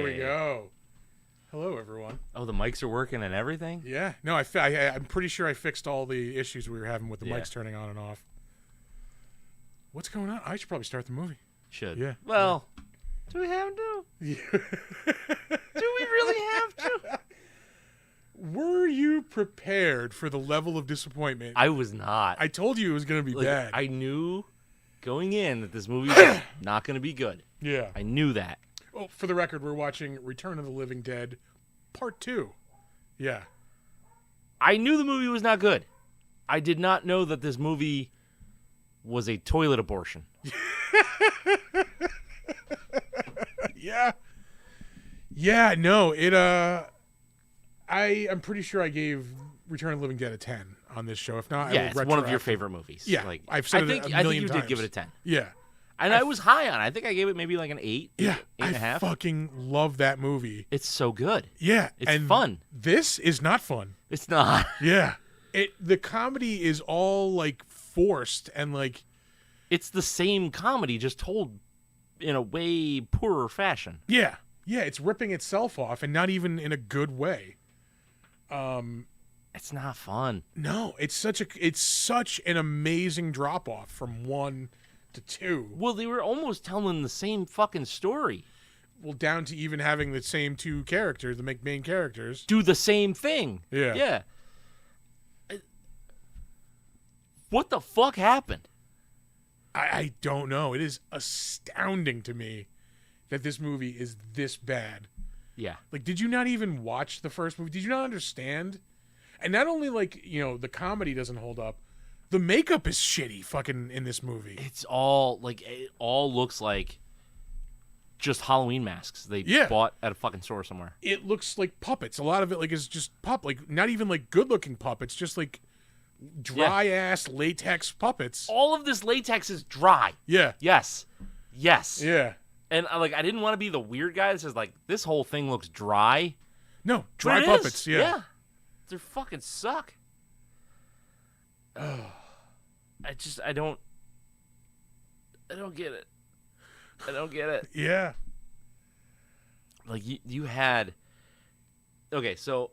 we go. Hello, everyone. Oh, the mics are working and everything? Yeah. No, I'm pretty sure I fixed all the issues we were having with the mics turning on and off. What's going on? I should probably start the movie. Should. Yeah. Well, do we have to? Yeah. Do we really have to? Were you prepared for the level of disappointment? I was not. I told you it was going to be bad. I knew going in that this movie was not going to be good. Yeah. I knew that. Oh, for the record, we're watching Return of the Living Dead Part 2. Yeah. I knew the movie was not good. I did not know that this movie was a toilet abortion. Yeah. Yeah, no, I'm pretty sure I gave Return of the Living Dead a 10 on this show. If not, Yeah, I will it's one of your retroactively- favorite movies. Yeah, like, I've said I think, it a I million think you times. did give it a 10. Yeah. And I was high on it. I think I gave it maybe like an 8, Yeah. 8.5. I fucking love that movie. It's so good. Yeah. It's and fun. This is not fun. It's not. Yeah. The comedy is all like forced and like, It's the same comedy, just told in a way poorer fashion. yeah. Yeah, it's ripping itself off and not even in a good way. It's not fun. No, it's such an amazing drop off from 1 to 2. Well, they were almost telling the same fucking story. Well, down to even having the same two characters, the main characters. Do the same thing. Yeah. Yeah. What the fuck happened? I don't know. It is astounding to me that this movie is this bad. Yeah. Like, did you not even watch the first movie? Did you not understand? And not only, like, the comedy doesn't hold up, the makeup is shitty fucking in this movie. It all looks like just Halloween masks they bought at a fucking store somewhere. It looks like puppets. A lot of it, like, is just like, not even, like, good-looking puppets, just, like, dry-ass latex puppets. All of this latex is dry. Yeah. Yes. Yeah. And I didn't want to be the weird guy that says like this whole thing looks dry. No, But dry it puppets, is. yeah. They fucking suck. I don't get it. I don't get it. Yeah. Like you had. Okay, so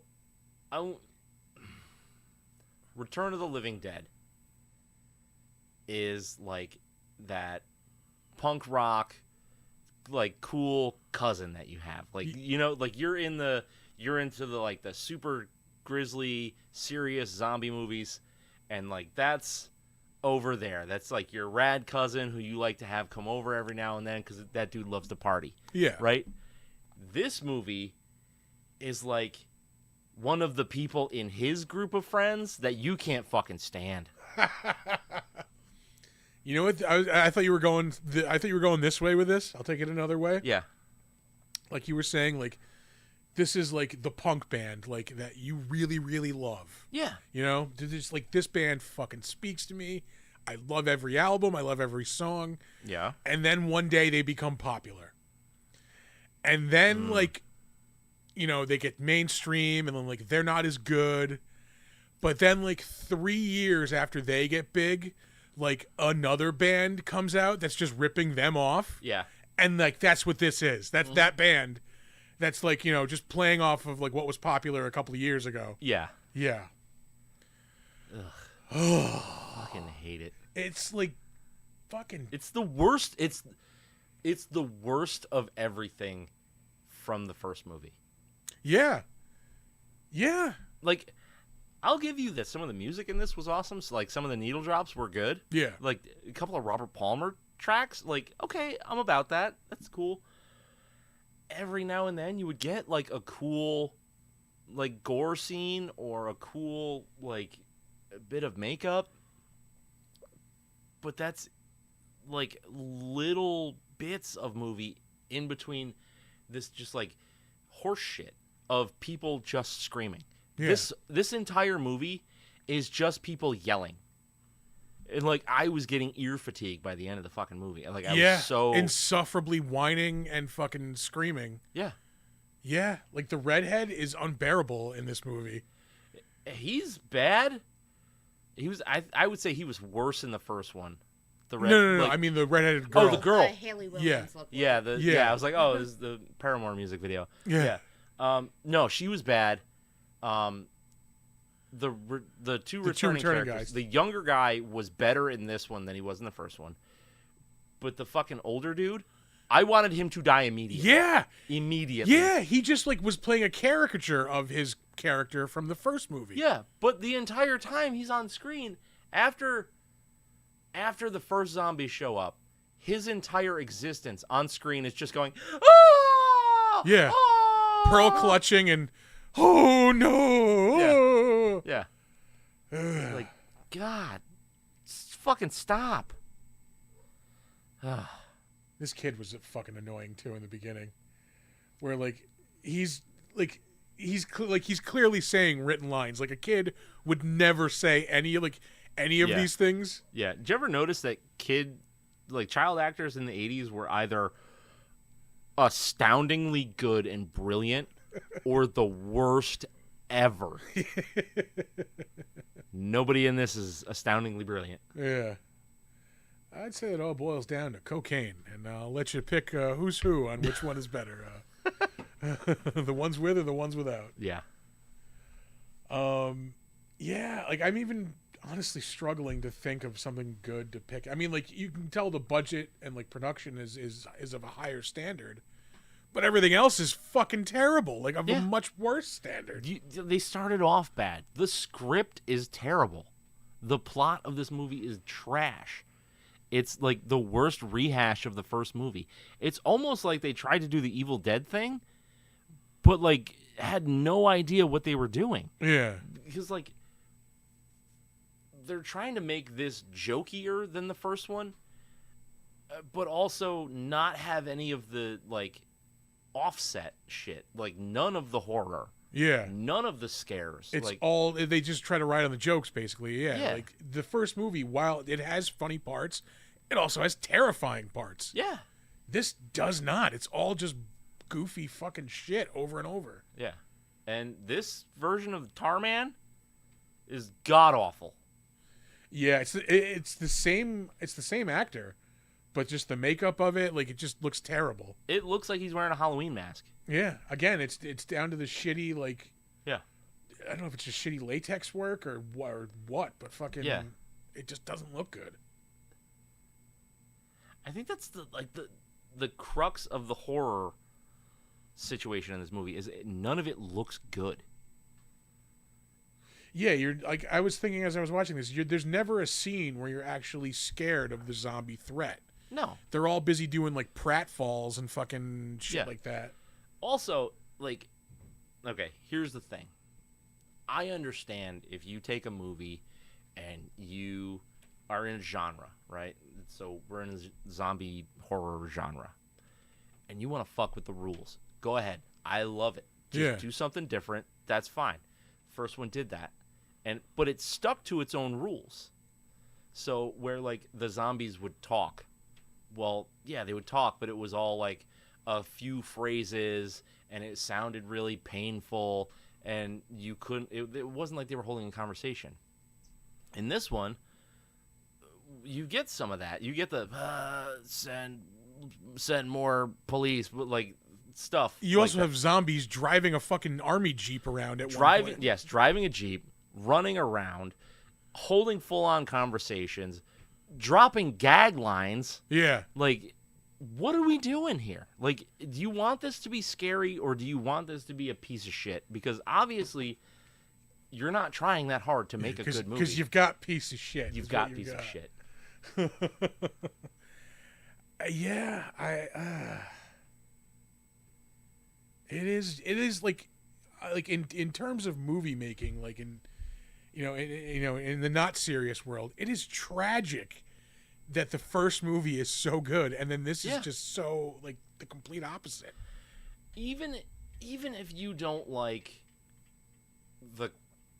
Return of the Living Dead is like that punk rock, like cool cousin that you have, like like you're into the like the super grisly serious zombie movies, and like that's over there. That's like your rad cousin who you like to have come over every now and then because that dude loves to party. Yeah. Right. This movie is like one of the people in his group of friends that you can't fucking stand. You know what? I thought you were going. I thought you were going this way with this. I'll take it another way. Yeah. Like you were saying, like this is like the punk band, like that you really, really love. Yeah. Just like this band fucking speaks to me. I love every album. I love every song. Yeah. And then one day they become popular, and then like, they get mainstream, and then like they're not as good. But then like 3 years after they get big, like another band comes out that's just ripping them off. Yeah. And like that's what this is. That's that band that's like, just playing off of like what was popular a couple of years ago. Yeah. Yeah. Fucking hate it. It's like fucking It's the worst. It's the worst of everything from the first movie. Yeah. Yeah. Like, I'll give you this. Some of the music in this was awesome. So, like, some of the needle drops were good. Yeah. Like, a couple of Robert Palmer tracks. Like, okay, I'm about that. That's cool. Every now and then you would get, like, a cool, like, gore scene or a cool, like, a bit of makeup. But that's, like, little bits of movie in between this just, like, horse shit of people just screaming. Yeah. This entire movie is just people yelling. And, like, I was getting ear fatigue by the end of the fucking movie. Like, I was so... insufferably whining and fucking screaming. Yeah. Yeah. Like, the redhead is unbearable in this movie. He's bad. He was... I would say he was worse in the first one The red, No. like- I mean the redheaded girl. Oh, the girl. Haley Williams Yeah. looked like. Yeah, Yeah. I was like, oh, this is the Paramore music video. Yeah. No, she was bad. The two returning returning characters. guys. The younger guy was better in this one than he was in the first one. But the fucking older dude, I wanted him to die immediately. Yeah. Immediately. Yeah. He just like was playing a caricature of his character from the first movie. Yeah, but the entire time he's on screen, after the first zombies show up, his entire existence on screen is just going, ah! Yeah. Ah! Pearl clutching and oh no. Yeah. Like, God, fucking stop. This kid was fucking annoying too in the beginning, where he's clearly saying written lines. Like a kid would never say any of Yeah. these things. Yeah. Did you ever notice that child actors in the 80s were either astoundingly good and brilliant or the worst ever? Nobody in this is astoundingly brilliant. Yeah. I'd say it all boils down to cocaine, and I'll let you pick who's who on which one is better. The ones with or the ones without. Yeah. Yeah, I'm even honestly struggling to think of something good to pick. I mean, you can tell the budget and production is of a higher standard, but everything else is fucking terrible, of a much worse standard. They started off bad. The script is terrible. The plot of this movie is trash. It's the worst rehash of the first movie. It's almost like they tried to do the Evil Dead thing, but had no idea what they were doing. Yeah. Because they're trying to make this jokier than the first one, but also not have any of the offset shit. None of the horror. Yeah. None of the scares. It's all they just try to ride on the jokes, basically. Yeah. Yeah. The first movie, while it has funny parts, it also has terrifying parts. Yeah. This does not. It's all just goofy fucking shit over and over. Yeah. And this version of Tarman is god awful. Yeah, it's the same actor, but just the makeup of it, it just looks terrible. It looks like he's wearing a Halloween mask. Yeah. Again, it's down to the shitty Yeah. I don't know if it's just shitty latex work or what, but fucking it just doesn't look good. I think that's the crux of the horror situation in this movie is none of it looks good. Yeah, you're I was thinking as I was watching this, there's never a scene where you're actually scared of the zombie threat. No. They're all busy doing pratfalls and fucking shit like that. Also, okay, here's the thing. I understand if you take a movie and you are in a genre, right? So we're in a zombie horror genre. And you want to fuck with the rules. Go ahead. I love it. Just do something different. That's fine. First one did that. But it stuck to its own rules. So where the zombies would talk. Well, yeah, they would talk, but it was all a few phrases and it sounded really painful and you couldn't it wasn't like they were holding a conversation. In this one, you get some of that. You get the send more police, but stuff. You also have zombies driving a fucking army jeep around at one point. Yes, driving a jeep, running around, holding full-on conversations, dropping gag lines. Yeah. What are we doing here? Do you want this to be scary or do you want this to be a piece of shit? Because obviously, you're not trying that hard to make a good movie. Because you've got piece of shit. You've got piece of shit. Yeah, it is in terms of movie making, in the not serious world, it is tragic that the first movie is so good and then this is just so the complete opposite. Even if you don't like the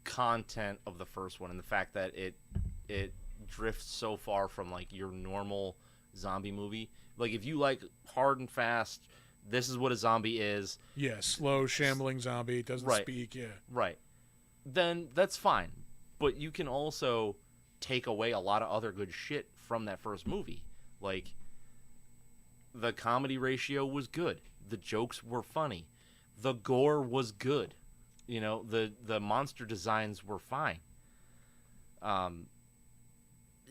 content of the first one and the fact that it drifts so far from your normal zombie movie, if you like hard and fast, this is what a zombie is. Yeah, slow, shambling zombie, doesn't speak, yeah. Right. Then that's fine. But you can also take away a lot of other good shit from that first movie. Like, the comedy ratio was good. The jokes were funny. The gore was good. You know, the monster designs were fine.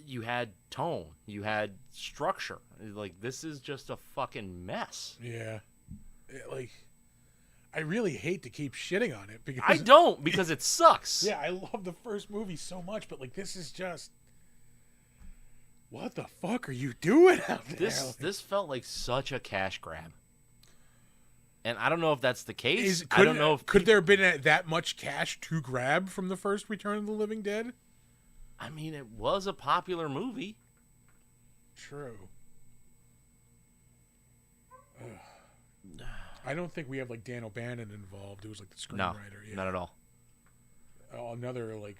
You had tone. You had structure. Like, this is just a fucking mess. Yeah. Like, I really hate to keep shitting on it because I don't, because it sucks. Yeah, I love the first movie so much, but like this is just what the fuck are you doing out there? This felt like such a cash grab. And I don't know if that's the case. I don't know if could there have been that much cash to grab from the first Return of the Living Dead? I mean, it was a popular movie. True. I don't think we have like Dan O'Bannon involved. Who was like the screenwriter. No, yeah. not at all. Another like,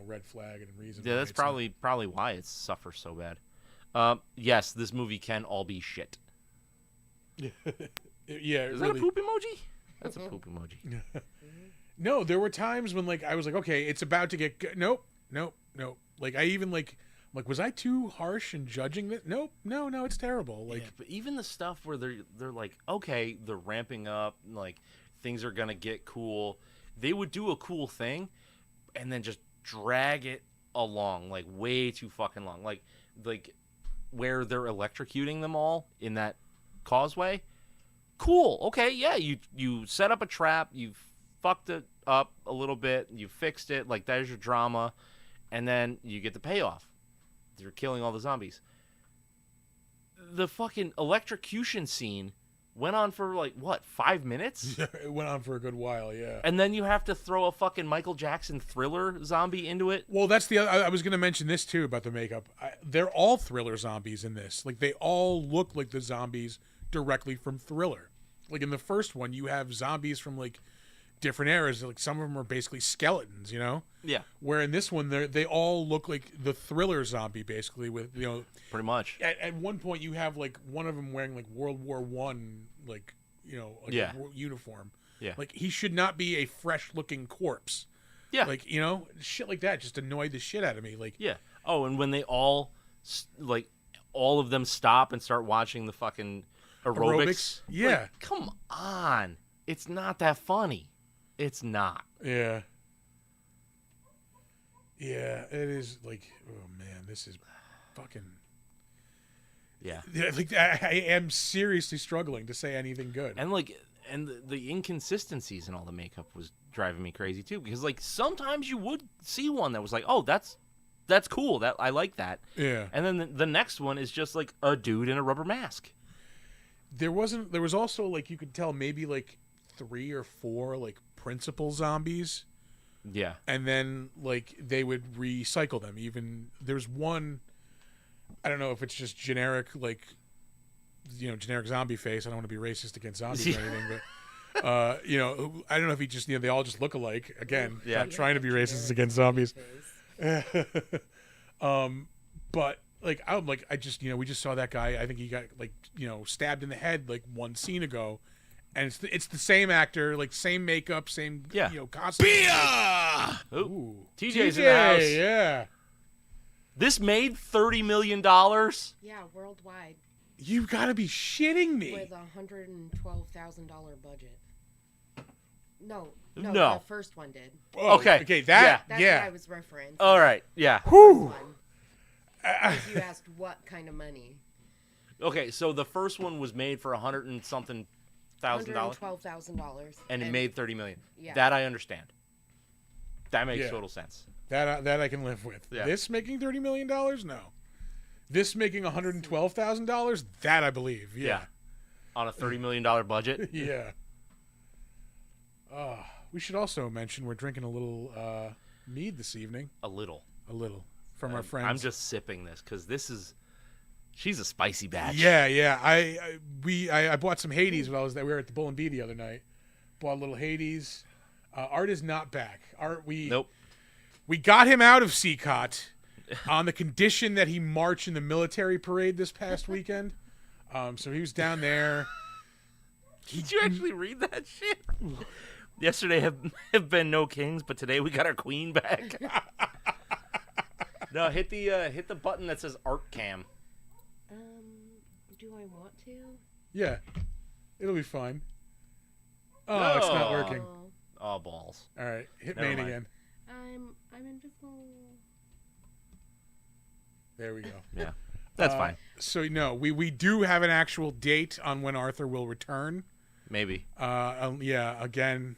red flag and reason. Yeah, that's probably why it suffers so bad. Yes, this movie can all be shit. Yeah, is that a poop emoji? That's a poop emoji. No, there were times when like I was like, okay, it's about to get nope. Like I even like was I too harsh in judging it? Nope, no, it's terrible. Like, yeah, but even the stuff where they're like, okay, they're ramping up, like things are gonna get cool. They would do a cool thing, and then just drag it along like way too fucking long. Like where they're electrocuting them all in that causeway. Cool. Okay, yeah, you set up a trap, you fucked it up a little bit, you fixed it, like there's your drama, and then you get the payoff. You're killing all the zombies. The fucking electrocution scene went on for like what, 5 minutes? Yeah, it went on for a good while, yeah. And then you have to throw a fucking Michael Jackson Thriller zombie into it. Well, that's the other, I was going to mention this too about the makeup. They're all Thriller zombies in this. Like they all look like the zombies directly from Thriller. Like in the first one, you have zombies from like different eras. Like some of them are basically skeletons, you know? Yeah. Where in this one, they all look like the Thriller zombie, basically. With pretty much. At one point, you have like one of them wearing like World War One, like yeah, uniform. Yeah. Like he should not be a fresh looking corpse. Yeah. Like shit like that just annoyed the shit out of me. Like yeah. Oh, and when they all like all of them stop and start watching the fucking aerobics. Yeah. Like, come on, it's not that funny. It's not. Yeah. Yeah, it is like, oh man, this is fucking. Yeah. Like I am seriously struggling to say anything good. And the inconsistencies in all the makeup was driving me crazy too, because like sometimes you would see one that was like, oh, that's cool. That I like that. Yeah. And then the next one is just like a dude in a rubber mask. There was also like you could tell maybe like 3 or 4 like principal zombies. Yeah. And then like they would recycle them. Even there's one, I don't know if it's just generic like generic zombie face. I don't want to be racist against zombies or anything, but I don't know if he just they all just look alike. Again, not trying to be racist against zombies. But like I just we just saw that guy. I think he got like stabbed in the head like one scene ago. And it's the same actor, like same makeup, same costume. Beer! Ooh. TJ's in the house. Yeah. This made $30 million. Yeah, worldwide. You gotta be shitting me. With $112,000 budget. No, No. the first one did. Oh, okay, that That's yeah. what I was referencing. All right, yeah. Whew. If you asked what kind of money. Okay, so the first one was made for $100 and something thousand dollars, $112,000, and it made $30 million. Yeah. That I understand. That makes total sense. That I can live with. Yeah. This making $30 million? No. This making $112,000? That I believe. Yeah. On a $30 million budget. Yeah. We should also mention we're drinking a little mead this evening. A little From our friends. I'm just sipping this because she's a spicy batch. Yeah. I bought some Hades when I was there. We were at the Bull and Bee the other night. Bought a little Hades. Art is not back. Nope. We got him out of CCOT on the condition that he march in the military parade this past weekend. So he was down there. Did you actually read that shit? Yesterday have been no kings, but today we got our queen back. No, hit the button that says Art Cam. Do I want to? Yeah, it'll be fine. Oh, it's not No. working. Oh, balls. All right, hit Never main mind. again. I'm invisible. There we go. Yeah, that's fine. So no, we do have an actual date on when Arthur will return. Maybe. Yeah, again,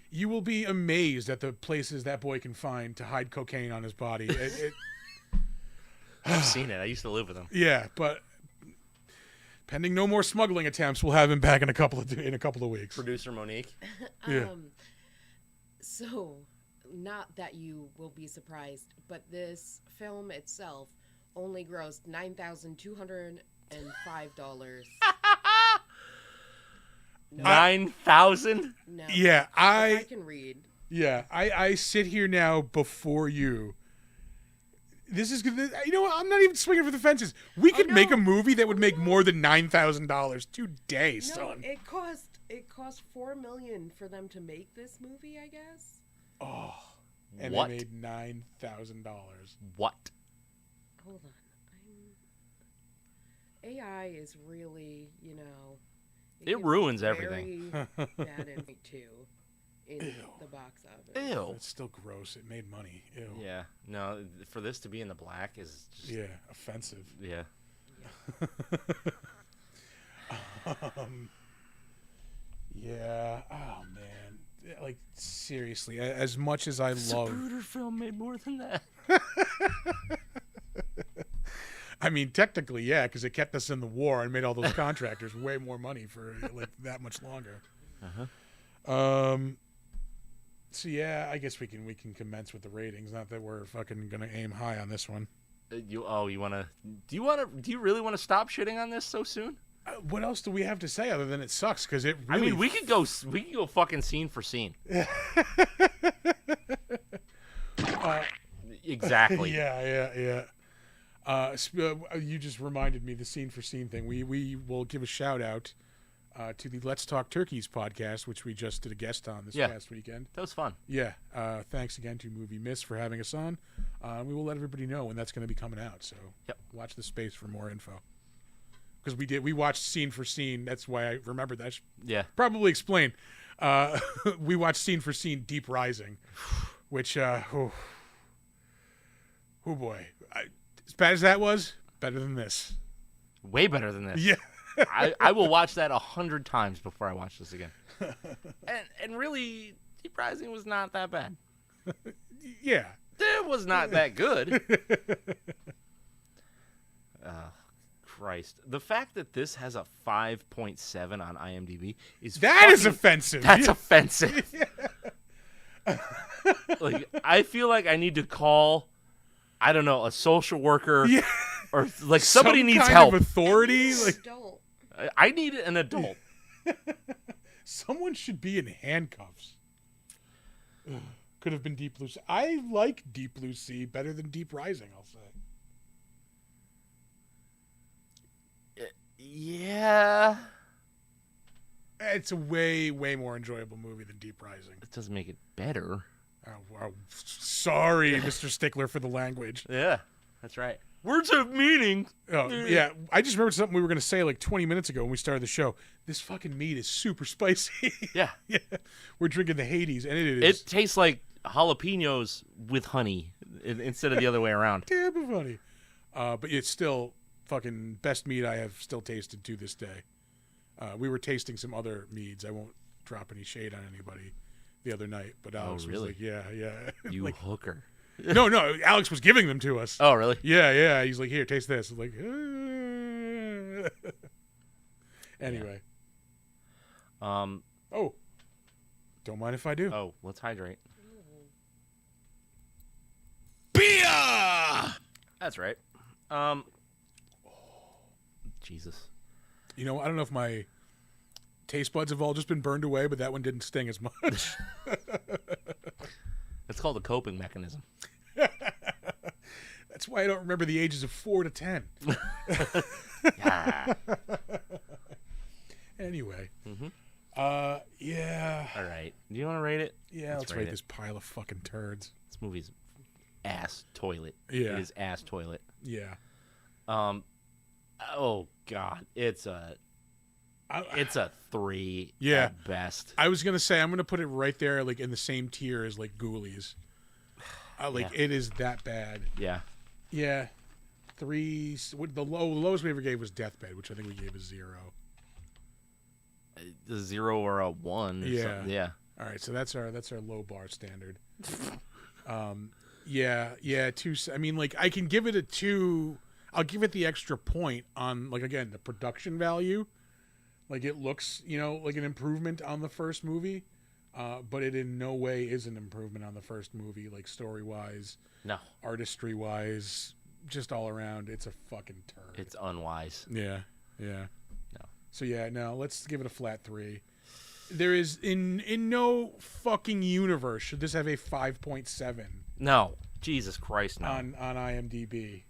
you will be amazed at the places that boy can find to hide cocaine on his body. I've seen it. I used to live with him. Yeah, but pending no more smuggling attempts, we'll have him back in a couple of weeks. Producer Monique. Yeah. So, not that you will be surprised, but this film itself only grossed $9,205. No, 9,000. no. Yeah, If I I can read. I sit here now before you. This is good. You know what? I'm not even swinging for the fences. We could make a no. movie that would make more than $9,000 today, No, son. it cost $4 million for them to make this movie, I guess. Oh, and What? they made $9,000. What? Hold on. AI is really, It gets ruins everything. very bad in too in the box office. Ew. It's still gross. It made money. Ew. Yeah. No, for this to be in the black is just, Yeah, offensive. yeah. Yeah. Oh man. Like seriously, as much as I love, Zapruder film made more than that. I mean, technically, yeah, because it kept us in the war and made all those contractors way more money for like that much longer. So yeah, I guess we can commence with the ratings. Not that we're fucking gonna aim high on this one. Do you really want to stop shitting on this so soon? What else do we have to say other than it sucks? Because it I really. mean, we could go fucking scene for scene. Exactly. Yeah. You just reminded me the scene for scene thing. We will give a shout out to the Let's Talk Turkeys podcast, which we just did a guest on this past weekend. That was fun. Yeah. Thanks again to Movie Miss for having us on. We will let everybody know when that's going to be coming out. So watch the space for more info. Because we watched scene for scene. That's why I remembered that. Yeah. Probably explain. We watched scene for scene Deep Rising, which oh boy, as bad as that was, better than this. Way better than this. Yeah. I will watch that 100 times before I watch this again. And really, Deep Rising was not that bad. Yeah. It was not that good. Christ. The fact that this has a 5.7 on IMDb is offensive. That's offensive. Like, I feel like I need to call, I don't know, a social worker or like somebody needs kind help. Of authority. Like Adult. I need an adult. someone should be in handcuffs. Could have been Deep Blue Sea. I like Deep Blue Sea better than Deep Rising, I'll say. Yeah. It's a way more enjoyable movie than Deep Rising. It doesn't make it better. Oh, sorry, Mr. Stickler, for the language. Yeah, that's right. Words have meaning. Oh, yeah. I just remembered something we were going to say like 20 minutes ago when we started the show. This fucking meat is super spicy. Yeah. Yeah. We're drinking the Hades, and it is It tastes like jalapenos with honey instead of the other way around. damn funny. But it's still fucking best meat I have still tasted to this day. We were tasting some other meads. I won't drop any shade on anybody the other night, but Alex really? was like, yeah. You Like, hooker. no, Alex was giving them to us. Oh, really? Yeah. He's like, here, taste this. I'm like, anyway. Oh, don't mind if I do. Oh, let's hydrate. Beer! That's right. Jesus. You know, I don't know if my taste buds have all just been burned away, but that one didn't sting as much. It's called a coping mechanism. That's why I don't remember the ages of 4 to 10. Yeah. Anyway. Mm-hmm. Yeah. All right. Do you want to rate it? Yeah, let's rate rate it. this pile of fucking turds. This movie's ass toilet. Yeah. It is ass toilet. Yeah. Oh God, it's a 3 Yeah. at best. I was gonna say I'm gonna put it right there, like in the same tier as like Ghoulies. Like Yeah. it is that bad. Yeah. Yeah. 3. The lowest we ever gave was Deathbed, which I think we gave a 0. A 0 or a 1. Or Yeah. something. Yeah. All right, so that's our low bar standard. Yeah. 2. I mean, like I can give it a 2. I'll give it the extra point on, like, again, the production value. Like it looks, like an improvement on the first movie, but it in no way is an improvement on the first movie. Like story wise, No, artistry wise, just all around, it's a fucking turd. it's unwise. Yeah. No. So yeah, no, let's give it a flat 3. There is in no fucking universe should this have a 5.7 No. Jesus Christ, no. on IMDb.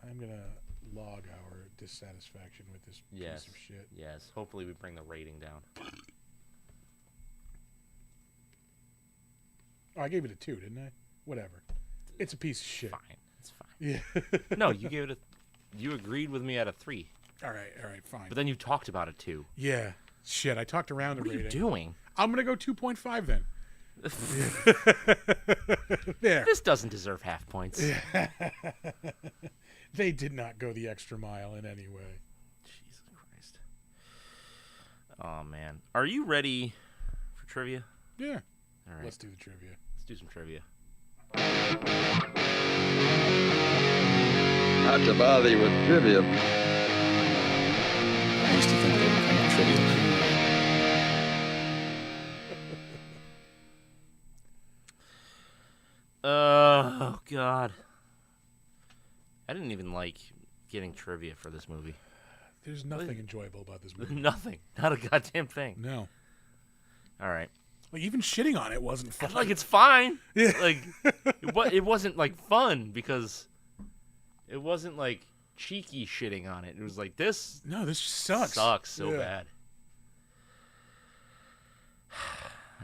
I'm gonna log our dissatisfaction with this Yes. piece of shit. Yes. Hopefully we bring the rating down. Oh, I gave it a 2, didn't I? Whatever. It's a piece of shit. Fine. It's fine. Yeah. No, you gave it you agreed with me at a 3. All right, fine. But then you talked about a 2. Yeah. Shit, I talked around the What are you rating. doing? I'm gonna go 2.5 then. There. This doesn't deserve half points. They did not go the extra mile in any way. Jesus Christ. Oh man. Are you ready for trivia? Yeah. All right. Let's do the trivia. Let's do some trivia. Not to bother you with trivia. I used to think they were kind of trivial. Oh God. I didn't even like getting trivia for this movie. There's nothing enjoyable about this movie. Nothing. Not a goddamn thing. No. All right. Like even shitting on it wasn't fun. Like it's fine. Yeah. Like it wasn't like fun because it wasn't like cheeky shitting on it. It was like this No, this sucks. sucks so Yeah. bad.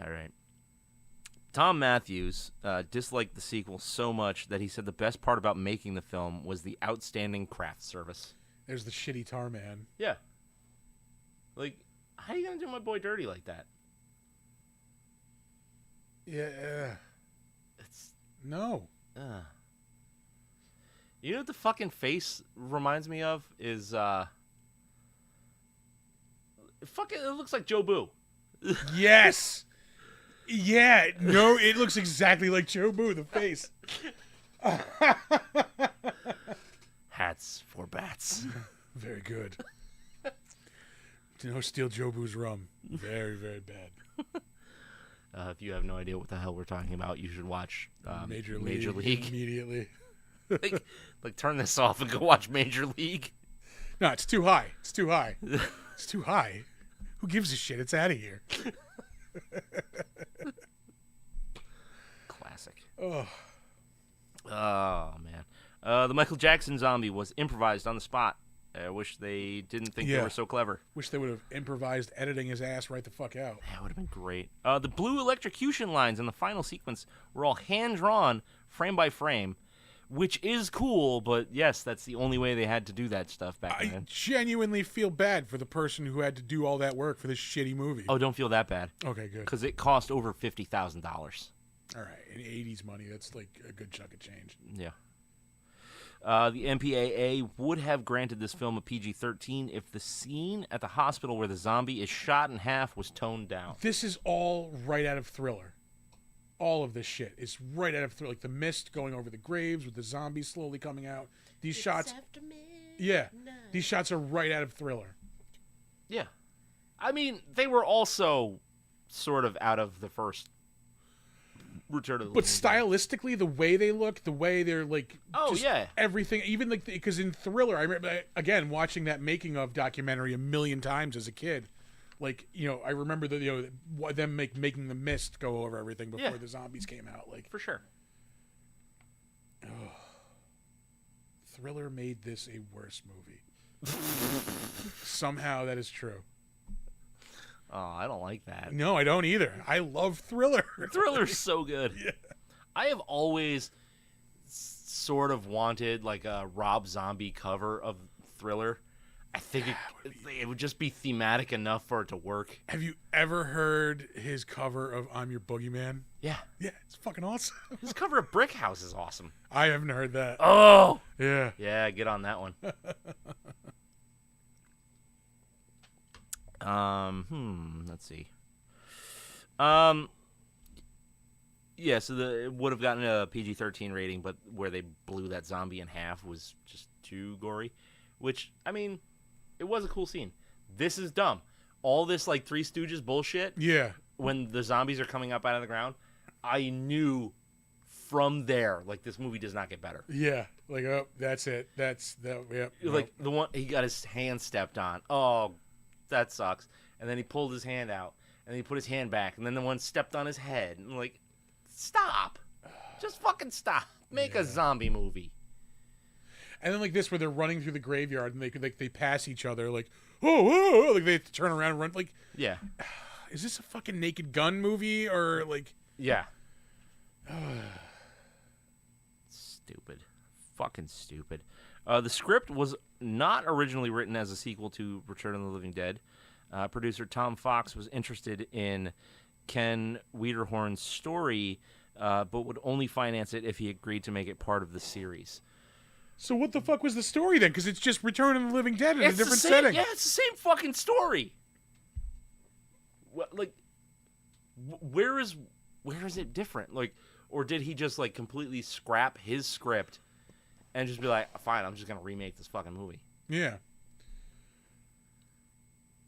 All right. Tom Matthews disliked the sequel so much that he said the best part about making the film was the outstanding craft service. There's the shitty tar man. Yeah. Like, how are you going to do my boy dirty like that? Yeah. It's... No. You know what the fucking face reminds me of is it looks like Joe Boo. Yes. Yeah. No, it looks exactly like Joe Boo, the face. Hats for bats. Very good. No steal Joe Boo's rum. Very, very bad. If you have no idea what the hell we're talking about, you should watch Major League. Immediately. like turn this off and go watch Major League. No, it's too high. It's too high. It's too high. Who gives a shit? It's out of here. Classic. Oh. Oh man. The Michael Jackson zombie was improvised on the spot. I wish they didn't think they Yeah. were so clever. Wish they would have improvised editing his ass right the fuck out. That would have been great. The blue electrocution lines in the final sequence were all hand-drawn, frame by frame, which is cool, but yes, that's the only way they had to do that stuff back I then. genuinely feel bad for the person who had to do all that work for this shitty movie. Oh, don't feel that bad, Okay, good. because it cost over $50,000. All right, in 80s money, that's like a good chunk of change. Yeah. The MPAA would have granted this film a PG-13 if the scene at the hospital where the zombie is shot in half was toned down. This is all right out of Thriller. All of this shit is right out of Thriller. Like the mist going over the graves with the zombies slowly coming out. These shots, yeah, these shots are right out of Thriller. Yeah. I mean, they were also sort of out of the first Return of the But Living Dead. stylistically, the way they look, the way they're like, Oh, just yeah. everything. Even like because in Thriller, I remember again watching that making of documentary a million times as a kid. Like I remember them making the mist go over everything before Yeah. the zombies came out. Like For sure. Thriller made this a worse movie. Somehow that is true. Oh, I don't like that. No, I don't either. I love Thriller. Thriller's so good. Yeah. I have always sort of wanted like a Rob Zombie cover of Thriller. I think it would just be thematic enough for it to work. Have you ever heard his cover of "I'm Your Boogeyman"? Yeah. Yeah, it's fucking awesome. His cover of Brick House is awesome. I haven't heard that. Oh! Yeah. Yeah, get on that one. Let's see. Yeah, so it would have gotten a PG-13 rating, but where they blew that zombie in half was just too gory. Which, I mean, it was a cool scene. This is dumb. All this, like, Three Stooges bullshit, Yeah. when the zombies are coming up out of the ground, I knew from there, like, this movie does not get better. Yeah. Like, oh, that's it. That's that. Yep. Like, the one, he got his hand stepped on. Oh, that sucks. And then he pulled his hand out, and then he put his hand back, and then the one stepped on his head. And, like, stop. Just fucking stop. Make a zombie movie. And then like this, where they're running through the graveyard and they pass each other, like, oh, like they have to turn around and run. Like, Yeah. is this a fucking Naked Gun movie or like? Yeah. Stupid. Fucking stupid. The script was not originally written as a sequel to Return of the Living Dead. Producer Tom Fox was interested in Ken Wiederhorn's story, but would only finance it if he agreed to make it part of the series. So what the fuck was the story then? Because it's just Return of the Living Dead in a different same, setting. Yeah, it's the same fucking story. What, like, where is it different? Like, or did he just like completely scrap his script and just be like, fine, I'm just gonna remake this fucking movie? Yeah.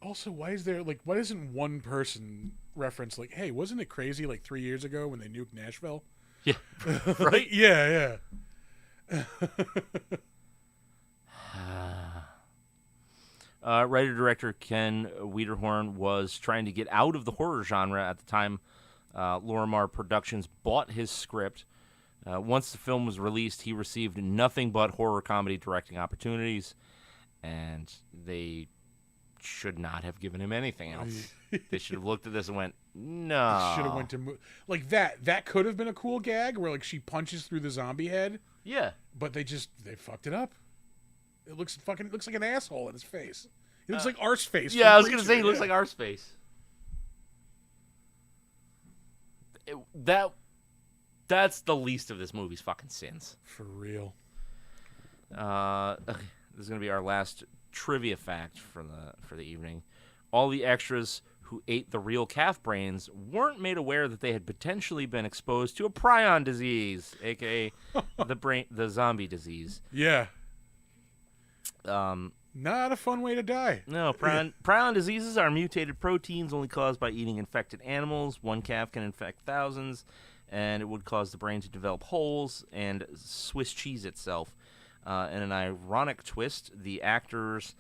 Also, why isn't one person reference like, hey, wasn't it crazy like 3 years ago when they nuked Nashville? Yeah, right. Yeah. Writer-director Ken Wiederhorn was trying to get out of the horror genre at the time. Lorimar Productions bought his script. Once the film was released, he received nothing but horror comedy directing opportunities, and they should not have given him anything else. They should have looked at this and went, no. Should have went to like that. That could have been a cool gag where like she punches through the zombie head. Yeah. But they fucked it up. It looks like an asshole in his face. He looks like Arseface. Yeah, I was gonna say he looks like Arseface. That's the least of this movie's fucking sins. For real. Okay. This is gonna be our last trivia fact for the evening. All the extras who ate the real calf brains weren't made aware that they had potentially been exposed to a prion disease, aka the zombie disease. Yeah. Not a fun way to die. No, prion diseases are mutated proteins only caused by eating infected animals. One calf can infect thousands, and it would cause the brain to develop holes and Swiss cheese itself. In an ironic twist, the actors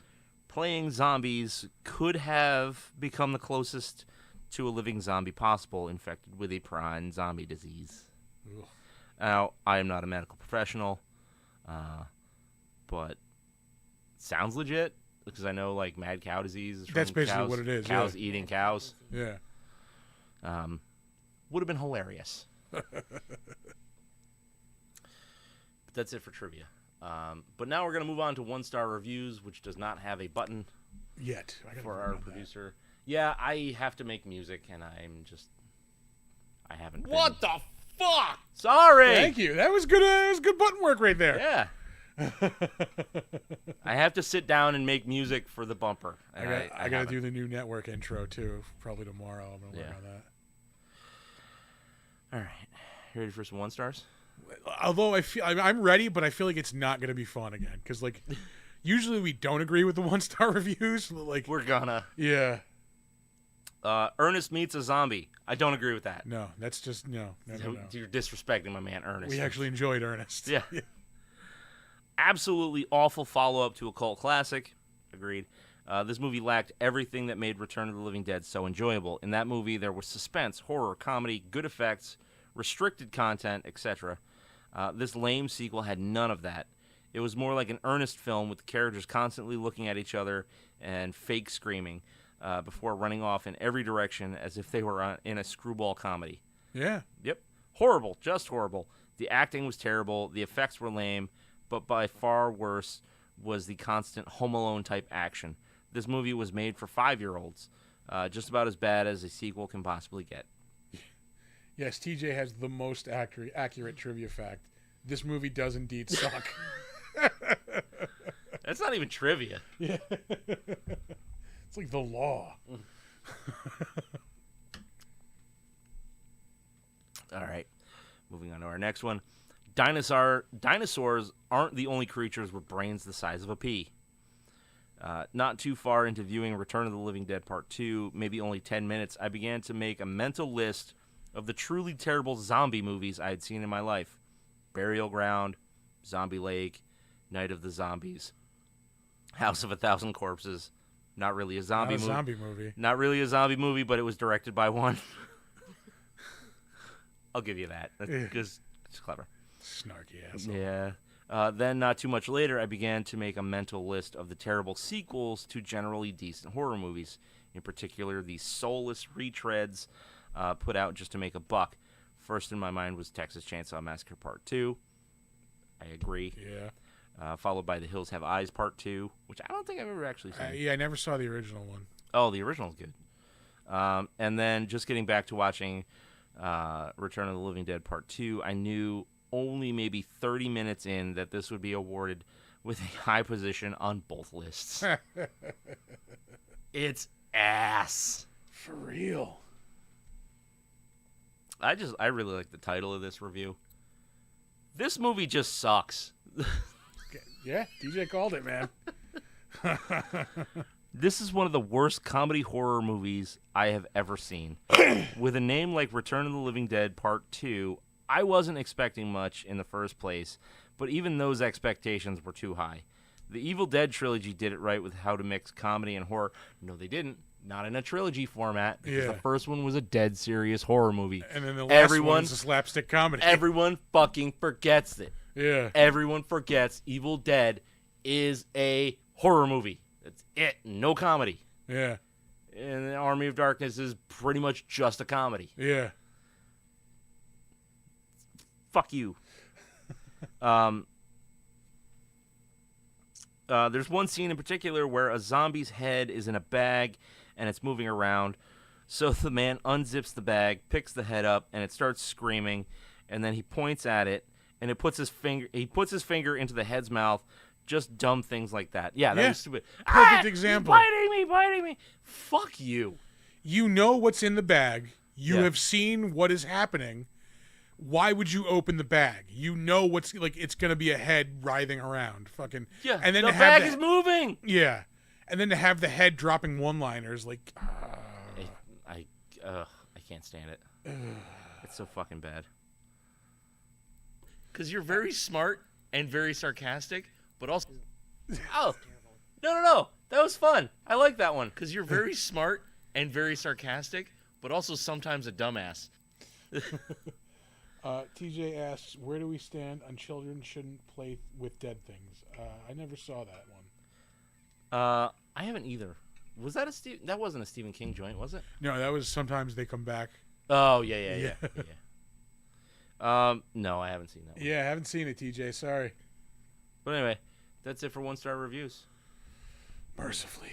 playing zombies could have become the closest to a living zombie possible, infected with a prion zombie disease. Ugh. Now, I am not a medical professional, but sounds legit, because I know like mad cow disease is from That's basically cows, what it is. Cows eating cows. Yeah. Would have been hilarious. But that's it for trivia. But now we're going to move on to one-star reviews, which does not have a button Yet. for our producer. Yeah, I have to make music, and I haven't been. What the fuck? Sorry! Thank you. That was good. That was good button work right there. Yeah. I have to sit down and make music for the bumper. And I got to do the new network intro, too. Probably tomorrow. I'm going to work on that. All right. You ready for some one-stars? Although I'm ready, but I feel like it's not going to be fun again. Because, like, usually we don't agree with the one-star reviews. Like, We're gonna. Yeah. Ernest meets a zombie. I don't agree with that. No, that's just, no. You're disrespecting my man Ernest. We actually enjoyed Ernest. Yeah. Absolutely awful follow-up to a cult classic. Agreed. This movie lacked everything that made Return of the Living Dead so enjoyable. In that movie, there was suspense, horror, comedy, good effects, restricted content, etc. This lame sequel had none of that. It was more like an earnest film with the characters constantly looking at each other and fake screaming before running off in every direction as if they were in a screwball comedy. Yeah. Yep. Horrible, just horrible. The acting was terrible. The effects were lame, but by far worse was the constant Home Alone type action. This movie was made for 5-year-olds. Just about as bad as a sequel can possibly get. Yes, TJ has the most accurate trivia fact. This movie does indeed suck. That's not even trivia. Yeah. It's like the law. All right. Moving on to our next one. Dinosaurs aren't the only creatures with brains the size of a pea. Not too far into viewing Return of the Living Dead Part 2, maybe only 10 minutes, I began to make a mental list of the truly terrible zombie movies I had seen in my life. Burial Ground, Zombie Lake, Night of the Zombies, House of a Thousand Corpses. Not really a zombie movie. Zombie movie. Not really a zombie movie, but it was directed by one. I'll give you that. Because it's clever. Snarky asshole. Yeah. Then, not too much later, I began to make a mental list of the terrible sequels to generally decent horror movies. In particular, the soulless retreads put out just to make a buck. First in my mind was Texas Chainsaw Massacre Part 2. I agree. Yeah. Followed by The Hills Have Eyes Part 2, which I don't think I've ever actually seen. Yeah, I never saw the original one. Oh, the original's good. And then just getting back to watching Return of the Living Dead Part 2, I knew only maybe 30 minutes in that this would be awarded with a high position on both lists. It's ass. For real. I really like the title of this review. This movie just sucks. Yeah, DJ called it, man. This is one of the worst comedy horror movies I have ever seen. With a name like Return of the Living Dead Part 2, I wasn't expecting much in the first place, but even those expectations were too high. The Evil Dead trilogy did it right with how to mix comedy and horror. No, they didn't. Not in a trilogy format, because the first one was a dead serious horror movie. And then the last one is a slapstick comedy. Everyone fucking forgets it. Yeah. Everyone forgets Evil Dead is a horror movie. That's it. No comedy. Yeah. And the Army of Darkness is pretty much just a comedy. Yeah. Fuck you. There's one scene in particular where a zombie's head is in a bag and it's moving around. So the man unzips the bag, picks the head up, and it starts screaming. And then he points at it, and he puts his finger into the head's mouth. Just dumb things like that. Yeah, that was stupid. Perfect example. He's biting me. Fuck you. You know what's in the bag. You have seen what is happening. Why would you open the bag? You know what's like. It's gonna be a head writhing around. Fucking. Yeah. And then the to have bag is moving. Yeah. And then to have the head dropping one-liners like. I can't stand it. It's so fucking bad. Because you're very smart and very sarcastic, but also Oh, no. That was fun. I like that one. because you're very smart and very sarcastic, but also sometimes a dumbass. TJ asks, "Where do we stand on children shouldn't play with dead things?" I never saw that one. I haven't either. Was that that wasn't a Stephen King joint, was it? No, that was Sometimes They Come Back. Oh, yeah. No, I haven't seen that one. Yeah, I haven't seen it, TJ. Sorry. But anyway, that's it for 1-star reviews. Mercifully.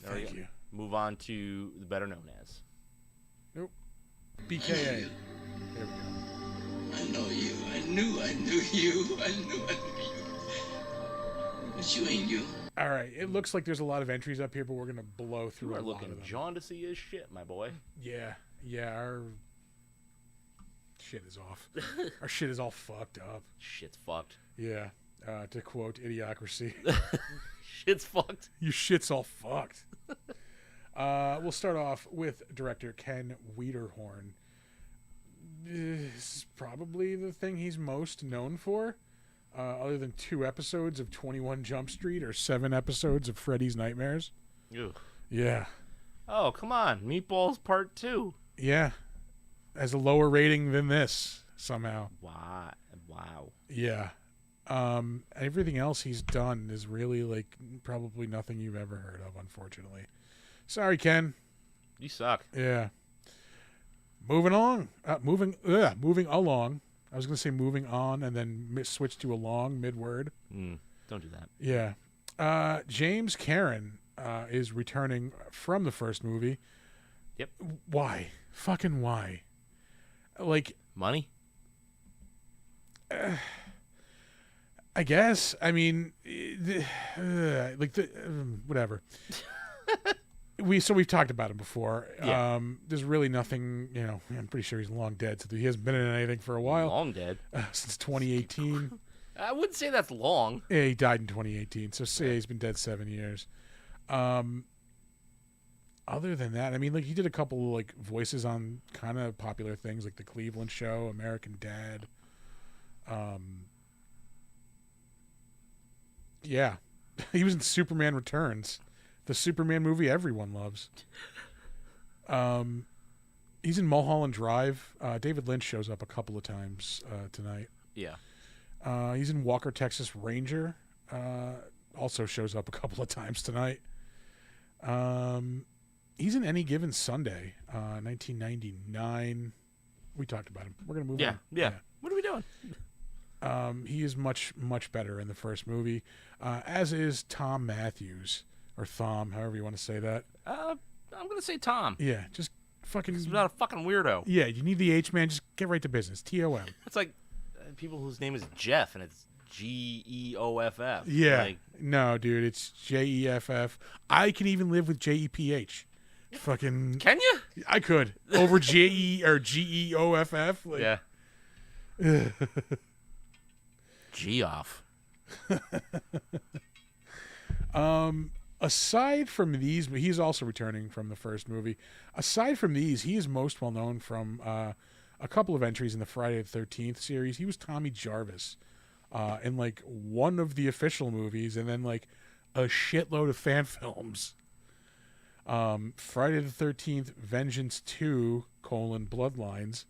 There we Thank go. you. Move on to the better known as. Nope. BKA. There we go. I know you. I knew you. I knew you. But you ain't you. All right. It looks like there's a lot of entries up here, but we're going to blow through You a are lot looking of them. jaundicey as shit, my boy. Yeah. Our shit is off. Our shit is all fucked up. Shit's fucked. Yeah. To quote Idiocracy. Shit's fucked. Your shit's all fucked. We'll start off with director Ken Wiederhorn. This is probably the thing he's most known for, other than 2 episodes of 21 Jump Street or 7 episodes of Freddy's Nightmares. Ew. Yeah. Oh, come on. Meatballs Part 2. Yeah. Has a lower rating than this, somehow. Wow. Yeah. Everything else he's done is really, like, probably nothing you've ever heard of, unfortunately. Sorry, Ken. You suck. Yeah. moving along. Moving along. I was going to say moving on and then switch to along mid-word. Don't do that. Yeah. James Karen is returning from the first movie. Yep. Why? Fucking why? Like, Money? I guess. I mean, whatever. We've talked about him before. Yeah. There's really nothing, I'm pretty sure he's long dead, so he hasn't been in anything for a while. Long dead. Since 2018. I wouldn't say that's long. Yeah, he died in 2018, so say he's been dead 7 years. Other than that, I mean, like, he did a couple like voices on kind of popular things like The Cleveland Show, American Dad. Yeah. He was in Superman Returns, the Superman movie everyone loves. He's in Mulholland Drive. David Lynch shows up a couple of times tonight. Yeah. He's in Walker, Texas Ranger. Also shows up a couple of times tonight. He's in Any Given Sunday, 1999. We talked about him. We're going to move on. Yeah. What are we doing? He is much, much better in the first movie, as is Tom Matthews, or Thom, however you want to say that. I'm going to say Tom. Yeah, just fucking... He's not a fucking weirdo. Yeah, you need the H, man. Just get right to business. T-O-M. It's like people whose name is Jeff, and it's Geoff. Yeah. Like, No, dude, it's Jeff. I can even live with Jeph. Fucking... can you? I could. Over J-E or Geoff. Like, Yeah. Geoff. Aside from these, he's also returning from the first movie. Aside from these, he is most well known from a couple of entries in the Friday the 13th series. He was Tommy Jarvis in like one of the official movies, and then like a shitload of fan films. Friday the 13th, Vengeance 2, Bloodlines,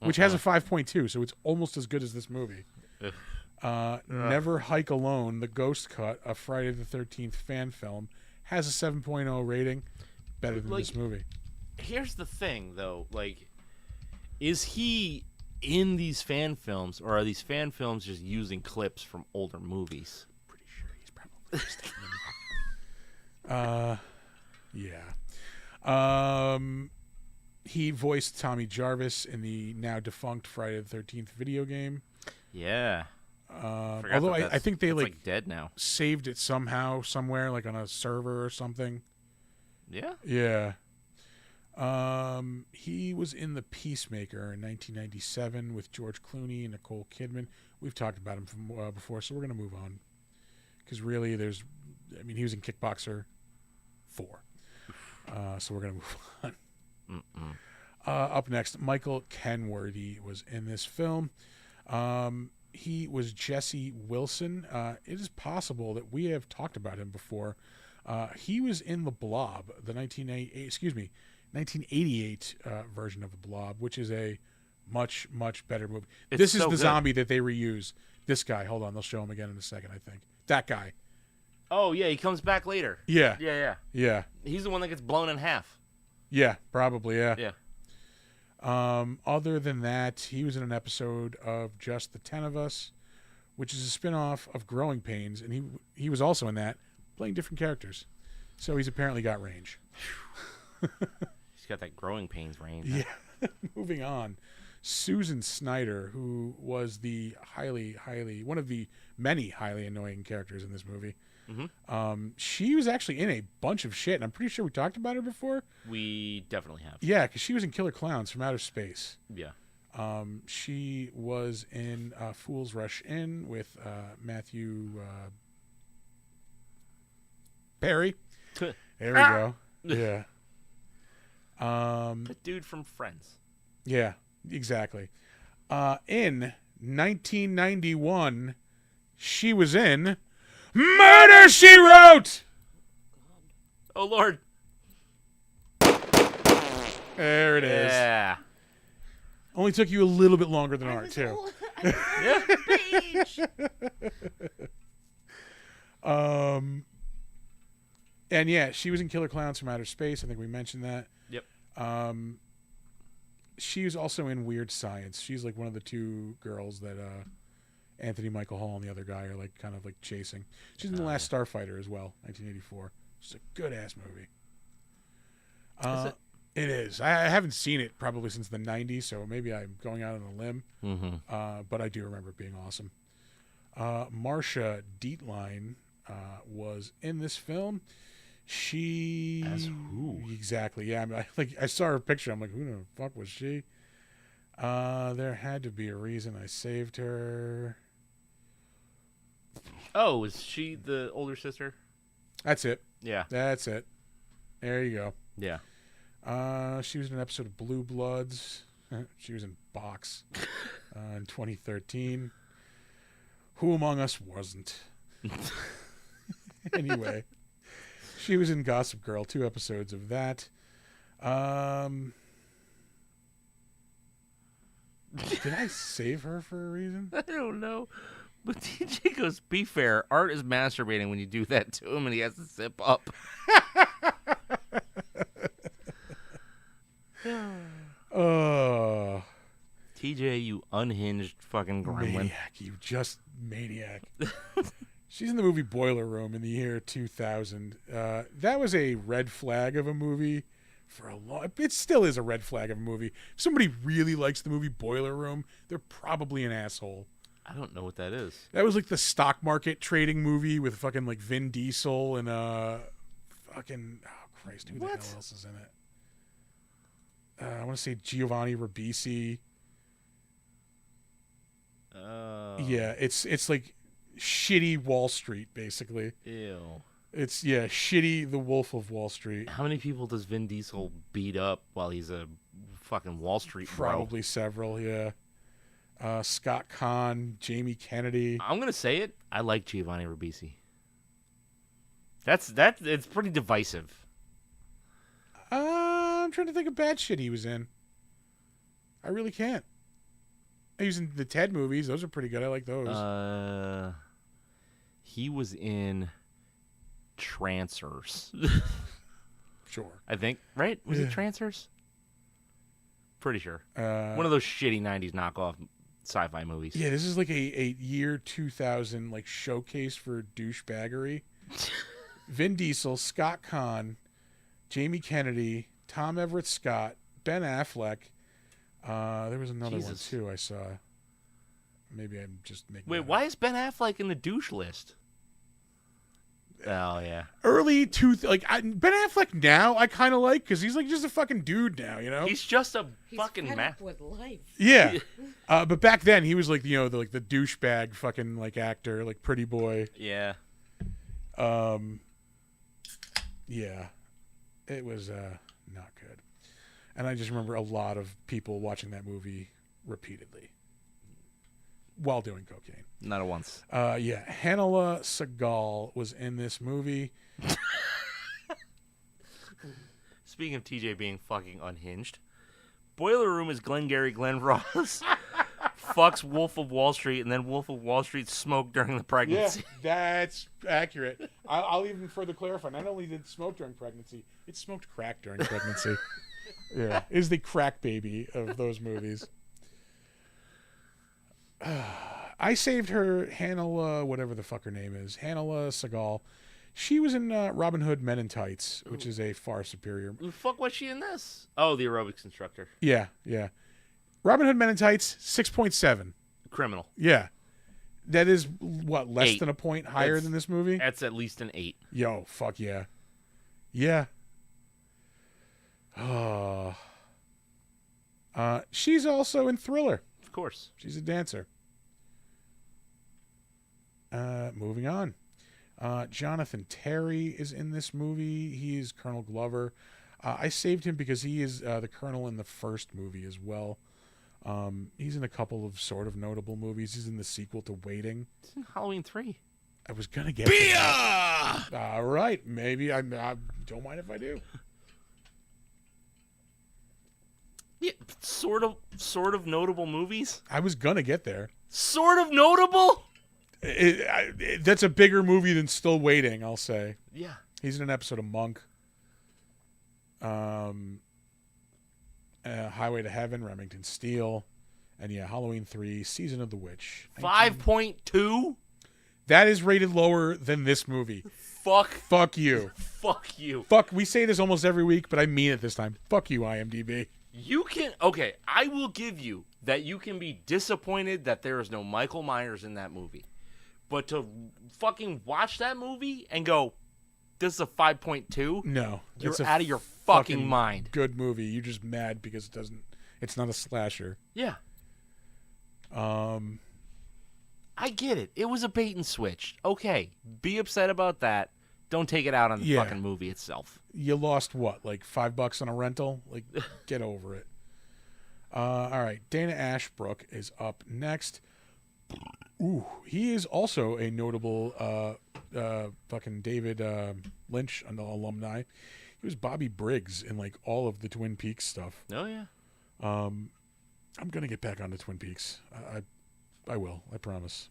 which has a 5.2, so it's almost as good as this movie. Never Hike Alone, the Ghost Cut, a Friday the 13th fan film, has a 7.0 rating, better than this movie. Here's the thing, though. Like, is he in these fan films, or are these fan films just using clips from older movies? Pretty sure he's probably Stephen. Yeah. He voiced Tommy Jarvis in the now defunct Friday the 13th video game. Yeah. Although I think they that's, like dead now. saved it somehow, somewhere, like on a server or something. Yeah. Yeah. He was in The Peacemaker in 1997 with George Clooney and Nicole Kidman. We've talked about him from before, so we're going to move on. Because really, he was in Kickboxer 4. So we're going to move on. Up next, Michael Kenworthy was in this film. He was Jesse Wilson. It is possible that we have talked about him before. He was in The Blob, the 1988 version of The Blob, which is a much, much better movie. This is so the good. zombie that they reuse. This guy. Hold on. They'll show him again in a second, I think. That guy. Oh, yeah, he comes back later. Yeah. Yeah. He's the one that gets blown in half. Yeah, probably, yeah. Yeah. Other than that, he was in an episode of Just the 10 of Us, which is a spin-off of Growing Pains, and he was also in that, playing different characters. So he's apparently got range. He's got that Growing Pains range. Yeah. Moving on. Susan Snyder, who was the one of the many highly annoying characters in this movie. She was actually in a bunch of shit, and I'm pretty sure we talked about her before. We definitely have. Yeah, because she was in Killer Clowns from Outer Space. Yeah. She was in Fools Rush In with Matthew Perry. There we go. Yeah. The dude from Friends. Yeah, exactly. In 1991, she was in Murder, She Wrote! Oh, Lord. There it is. Yeah. Only took you a little bit longer than art, too. And yeah, she was in Killer Clowns from Outer Space. I think we mentioned that. Yep. she was also in Weird Science. She's like one of the two girls that Anthony Michael Hall and the other guy are like kind of like chasing. She's in The Last Starfighter as well, 1984. It's a good ass movie. It is. I haven't seen it probably since the 90s, so maybe I'm going out on a limb. But I do remember it being awesome. Marsha Dietlein was in this film. She As who? Exactly. Yeah. I saw her picture. I'm like, who the fuck was she? There had to be a reason I saved her. Oh, is she the older sister? That's it. Yeah. That's it. There you go. Yeah. She was in an episode of Blue Bloods. She was in Box in 2013. Who among us wasn't? Anyway, she was in Gossip Girl, 2 episodes of that. Did I save her for a reason? I don't know. But TJ goes, be fair. Art is masturbating when you do that to him and he has to zip up. Oh, TJ, you unhinged fucking gremlin. maniac! You just maniac. She's in the movie Boiler Room in the year 2000. That was a red flag of a movie for a long. It still is a red flag of a movie. If somebody really likes the movie Boiler Room, they're probably an asshole. I don't know what that is. That was like the stock market trading movie with fucking like Vin Diesel and fucking Christ, who the hell else is in it? I want to say Giovanni Ribisi. Yeah, it's like shitty Wall Street, basically. Ew. It's shitty The Wolf of Wall Street. How many people does Vin Diesel beat up while he's a fucking Wall Street bro? Probably several, yeah. Scott Conn, Jamie Kennedy. I'm gonna say it. I like Giovanni Ribisi. It's pretty divisive. I'm trying to think of bad shit he was in. I really can't. He was in the Ted movies. Those are pretty good. I like those. He was in Trancers. Sure. I think, right? Was it Yeah. Trancers? Pretty sure. Uh, One of those shitty 90s knockoff sci-fi movies. Yeah, this is like a year 2000 like showcase for douchebaggery. Vin Diesel, Scott Conn, Jamie Kennedy, Tom Everett Scott, Ben Affleck. There was another Jesus. one too I saw. Maybe I'm just making. Wait, that why up. is Ben Affleck in the douche list? Oh, yeah. Early Ben Affleck now I kind of like because he's like just a fucking dude now, you know. He's just a He's fucking fed man. up with life. Yeah, but back then he was like the douchebag fucking like actor, like pretty boy. Yeah. Yeah, it was not good. And I just remember a lot of people watching that movie repeatedly while doing cocaine. Not at once. Yeah, Hannah Segal was in this movie. Speaking of TJ being fucking unhinged, Boiler Room is Glengarry Glen Ross fucks Wolf of Wall Street, and then Wolf of Wall Street smoked during the Yeah, pregnancy. that's accurate. I'll even further clarify. Not only did it smoke during pregnancy, it smoked crack during pregnancy. Yeah, is the crack baby of those movies. I saved her, Hannah, whatever the fuck her name is, Hannah Segal. She was in Robin Hood Men in Tights, which is a far superior. Who the fuck was she in this? Oh, the aerobics instructor. Yeah. Robin Hood Men in Tights, 6.7. Criminal. Yeah. That is, what, less 8. than a point higher That's- than this movie? That's at least an 8. Yo, fuck yeah. Yeah. Oh. She's also in Thriller. Of course. She's a dancer. Moving on. Jonathan Terry is in this movie. He is Colonel Glover. I saved him because he is the Colonel in the first movie as well. He's in a couple of sort of notable movies. He's in the sequel to Waiting. It's in Halloween 3. I was going to get to that. All right. Maybe I don't mind if I do. Yeah, sort of notable movies. I was going to get there. Sort of notable? That's a bigger movie than Still Waiting, I'll say. Yeah. He's in an episode of Monk. Highway to Heaven, Remington Steele, and Halloween 3, Season of the Witch. 5.2. That is rated lower than this movie. Fuck you. Fuck you. Fuck. We say this almost every week, but I mean it this time. Fuck you, IMDb. You can okay. I will give you that. You can be disappointed that there is no Michael Myers in that movie, but to fucking watch that movie and go, "This is a 5.2." No, You're it's a out of your fucking fucking mind. Good movie. You're just mad because it doesn't. It's not a slasher. Yeah. I get it. It was a bait and switch. Okay, be upset about that. Don't take it out on the Yeah. fucking movie itself. You lost what, like $5 on a rental? Like, get over it. All right, Dana Ashbrook is up next. Ooh, he is also a notable fucking David Lynch alumni. He was Bobby Briggs in like all of the Twin Peaks stuff. Oh yeah. I'm gonna get back onto Twin Peaks. I will. I promise.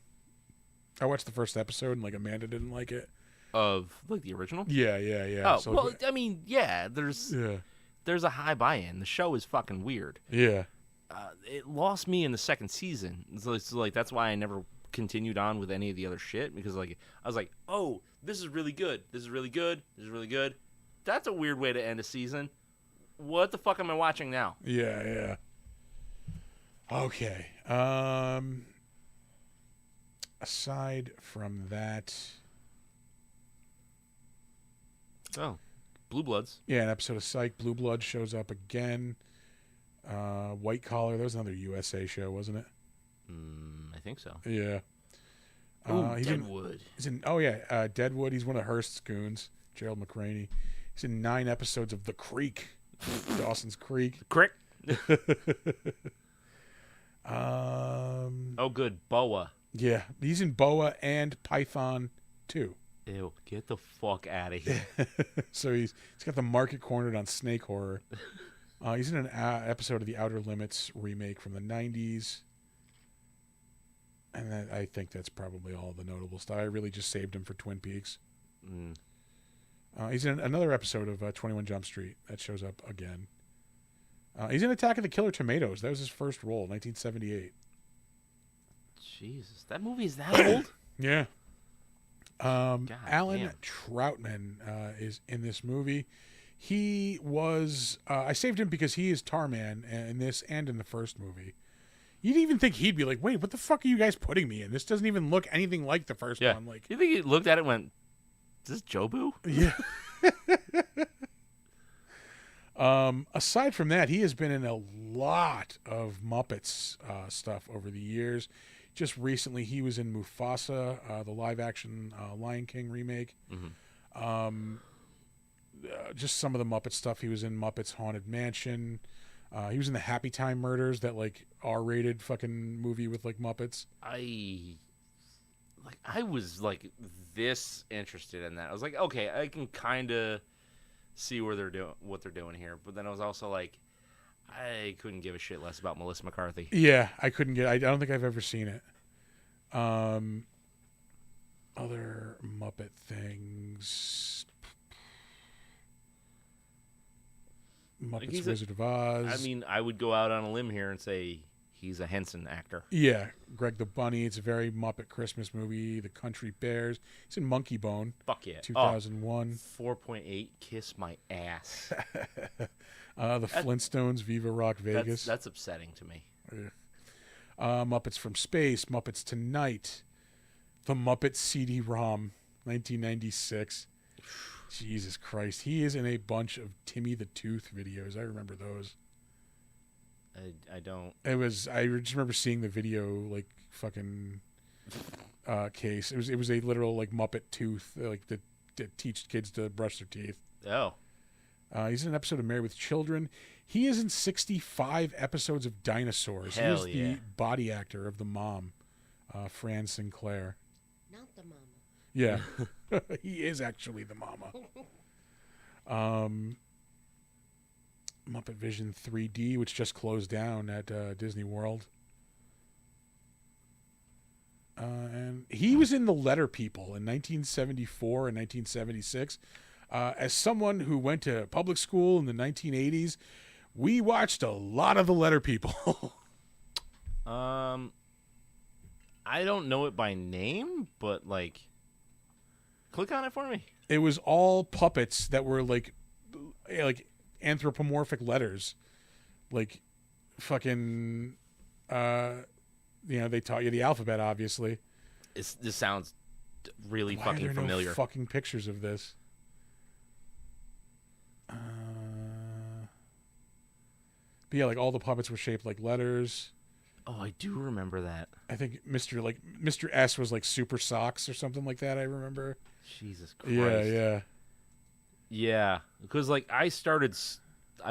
I watched the first episode and like Amanda didn't like it. Of like the original. Yeah. Oh So, well, I mean, yeah. There's yeah. a high buy-in. The show is fucking weird. Yeah. It lost me in the second season. So it's like that's why I never continued on with any of the other shit because like I was like, oh, this is really good. This is really good. This is really good. That's a weird way to end a season. What the fuck am I watching now? Yeah. Okay. Aside from that, Oh, Blue Bloods. yeah, an episode of Psych, Blue Blood shows up again. White Collar, that was another USA show, wasn't it? I think so. Yeah. Ooh, he's Deadwood. He's in Deadwood. He's one of Hearst's goons, Gerald McRaney. He's in 9 episodes of The Creek, Dawson's Creek. Crick. Um, Oh, good. Boa. yeah, he's in Boa and Python 2. Ew, get the fuck out of here. So he's got the market cornered on snake horror. He's in an episode of the Outer Limits remake from the 90s. And I think that's probably all the notable stuff. I really just saved him for Twin Peaks. He's in another episode of 21 Jump Street. That shows up again. He's in Attack of the Killer Tomatoes. That was his first role, 1978. Jesus, that movie is that old? Yeah. Alan damn. Troutman is in this movie. He was... I saved him because he is Tarman in this and in the first movie. You'd even think he'd be like, wait, what the fuck are you guys putting me in? This doesn't even look anything like the first Yeah. one. Like, You think he looked at it and went, is this Jobu? yeah. Aside from that, he has been in a lot of Muppets stuff over the years. Just recently, he was in Mufasa, the live-action Lion King remake. Just some of the Muppet stuff. He was in Muppets Haunted Mansion. He was in the Happy Time Murders, that like R-rated fucking movie with like Muppets. I was like this interested in that. I was like, okay, I can kind of see what they're doing here. But then I was also like, I couldn't give a shit less about Melissa McCarthy. Yeah, I couldn't get. I don't think I've ever seen it. Other Muppet things. Muppets he's Wizard of Oz. I mean, I would go out on a limb here and say he's a Henson actor. yeah, Greg the Bunny. It's a very Muppet Christmas movie. The Country Bears. He's in Monkey Bone, Fuck yeah. 2001. 4.8, kiss my ass. The Flintstones, Viva Rock Vegas. That's upsetting to me. Muppets from Space, Muppets Tonight, The Muppet CD-ROM, 1996. Jesus Christ. He is in a bunch of Timmy the Tooth videos. I remember those. I don't. I just remember seeing the video, like, fucking case. It was a literal, like, Muppet tooth, like, that teach kids to brush their teeth. Oh. He's in an episode of Married with Children. He is in 65 episodes of Dinosaurs. Hell he is the body actor of the mom, Fran Sinclair. Not the mama. Yeah, he is actually the mama. Muppet Vision 3D, which just closed down at Disney World. And he was in The Letter People in 1974 and 1976. As someone who went to public school in the 1980s, We watched a lot of The Letter People. I don't know it by name, but like, click on it for me. It was all puppets that were like anthropomorphic letters, like fucking. They taught you the alphabet, obviously. This sounds really Why fucking are there familiar. No fucking pictures of this. But yeah, like all the puppets were shaped like letters. Oh, I do remember that. I think Mr. S was like Super Socks or something like that. I remember. Jesus Christ. Yeah. Yeah, because like I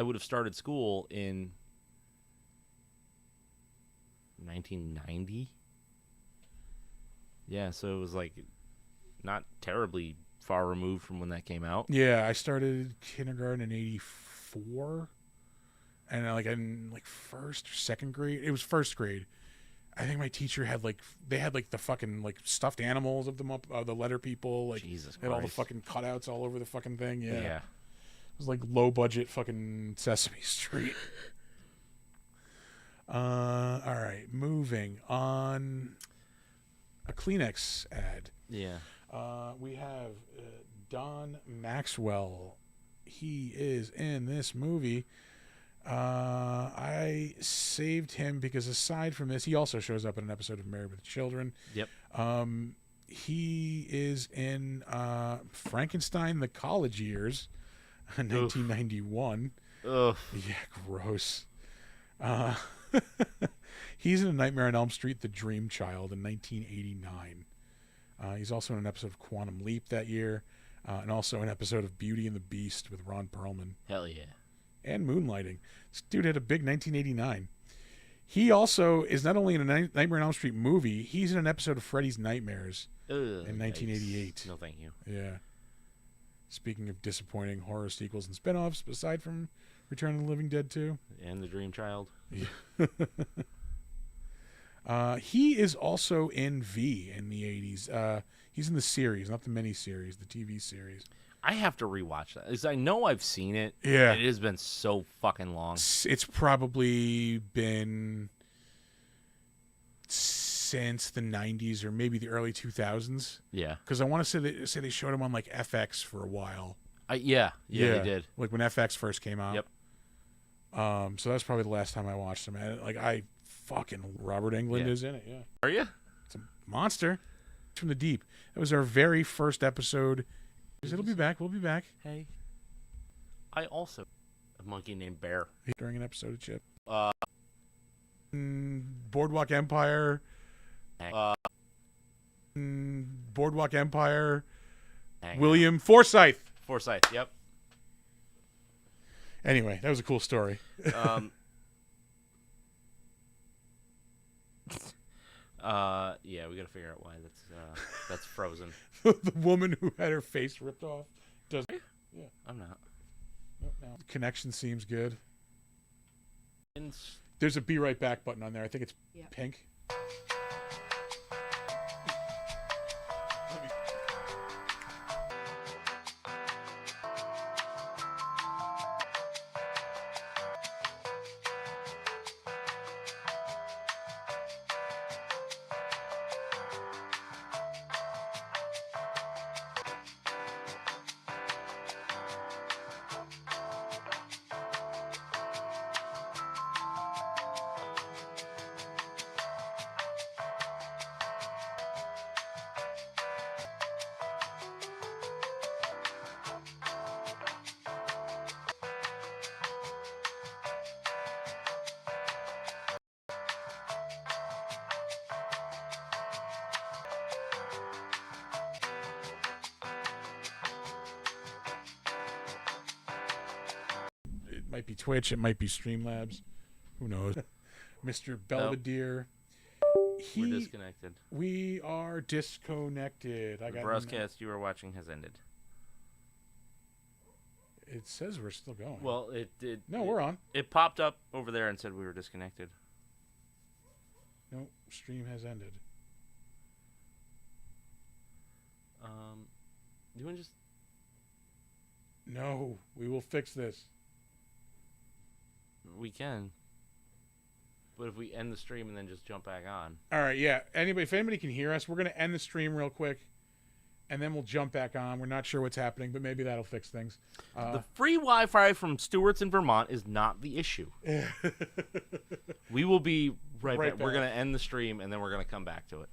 would have started school in 1990. Yeah, so it was like not terribly far removed from when that came out. Yeah, I started kindergarten in '84, and in first or second grade. It was first grade. I think my teacher had they had the fucking stuffed animals of the letter people. Jesus they had all the Christ. fucking cutouts all over the fucking thing. Yeah. Yeah. It was like low budget fucking Sesame Street. All right, moving on. A Kleenex ad. Yeah. We have Don Maxwell. He is in this movie. I saved him because aside from this, he also shows up in an episode of Married with Children. Yep. He is in Frankenstein: The College Years, 1991. Ugh. Yeah, gross. He's in A Nightmare on Elm Street: The Dream Child in 1989. He's also in an episode of Quantum Leap that year, and also an episode of Beauty and the Beast with Ron Perlman. Hell yeah. And Moonlighting. This dude had a big 1989. He also is not only in a Nightmare on Elm Street movie, he's in an episode of Freddy's Nightmares in 1988. Yikes. No, thank you. Yeah. Speaking of disappointing horror sequels and spin-offs, aside from Return of the Living Dead 2. And The Dream Child. He is also in V in the 80s. He's in the series, not the mini-series, the TV series. I have to rewatch that. 'Cause I know I've seen it. Yeah. It has been so fucking long. It's probably been since the 90s or maybe the early 2000s. Yeah. Because I want to say they showed him on FX for a while. Yeah, they did. Like when FX first came out. Yep. So that's probably the last time I watched him. And Robert Englund is in it. Yeah. Are you? It's a monster from the deep. That was our very first episode. It'll be back. We'll be back Hey. I also a monkey named Bear. during an episode of Chip. Boardwalk Empire. Boardwalk Empire. Hang William Forsythe. on. Forsyth. Yep. Anyway, that was a cool story. Yeah, we gotta figure out why that's frozen. The woman who had her face ripped off. I'm not. No. The connection seems good. In There's a be right back button on there. I think it's Yep. pink. It might be Twitch. It might be Streamlabs. Who knows? Mr. Belvedere. we're disconnected. We are disconnected. The broadcast you are watching has ended. It says we're still going. Well, it did. No, we're on. It popped up over there and said we were disconnected. No, stream has ended. You want to just? No, we will fix this. We can. But if we end the stream and then just jump back on. All right, yeah. If anybody can hear us, we're going to end the stream real quick, and then we'll jump back on. We're not sure what's happening, but maybe that'll fix things. The free Wi-Fi from Stewart's in Vermont is not the issue. We will be right back. We're going to end the stream, and then we're going to come back to it.